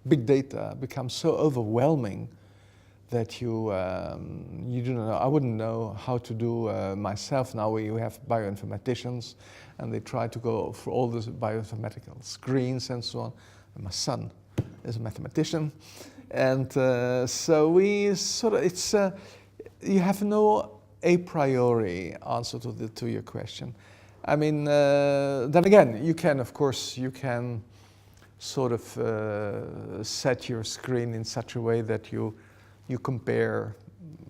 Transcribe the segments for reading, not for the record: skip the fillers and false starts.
big data becomes so overwhelming that you do not know. I wouldn't know how to do myself. Now we have bioinformaticians, and they try to go through all the bioinformatical screens and so on. And my son is a mathematician, and so we sort of, it's you have no a priori answer to your question. I mean, then again, you can, of course, you can sort of set your screen in such a way that you compare,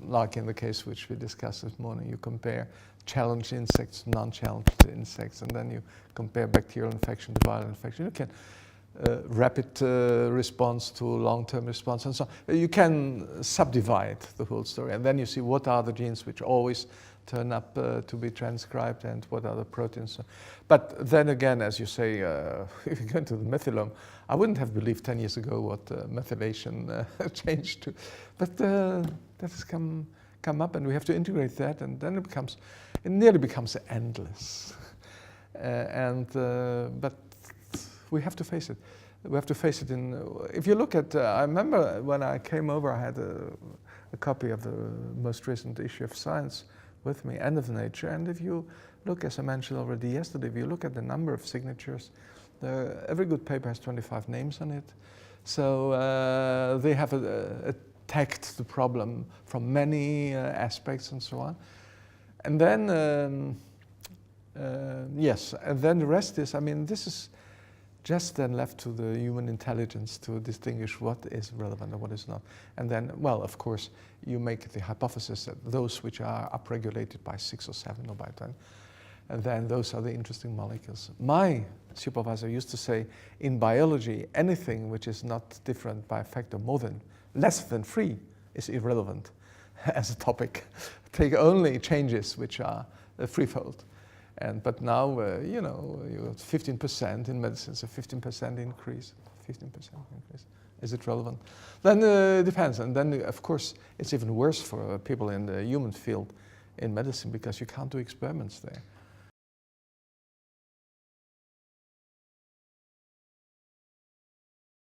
like in the case which we discussed this morning, you compare challenged insects, non-challenged insects, and then you compare bacterial infection to viral infection. You can rapid response to long-term response and so on. You can subdivide the whole story, and then you see what are the genes which always turn up to be transcribed and what are the proteins. But then again, as you say, if you go into the methylome, I wouldn't have believed 10 years ago what methylation changed to. But that has come up, and we have to integrate that, and then it nearly becomes endless. But we have to face it. We have to face it if you look at, I remember when I came over, I had a copy of the most recent issue of Science with me, End of Nature, and if you look, as I mentioned already yesterday, if you look at the number of signatures, every good paper has 25 names on it. So they have attacked the problem from many aspects and so on. And then, yes, and then the rest is, I mean, this is just then left to the human intelligence to distinguish what is relevant and what is not. And then, well, of course, you make the hypothesis that those which are upregulated by 6 or 7 or by 10, and then those are the interesting molecules. My supervisor used to say, in biology, anything which is not different by a factor less than 3 is irrelevant as a topic. Take only changes which are threefold. But now, you know, you have 15% in medicine, so 15% increase, 15% increase. Is it relevant? Then it depends. And then, of course, it's even worse for people in the human field in medicine because you can't do experiments there.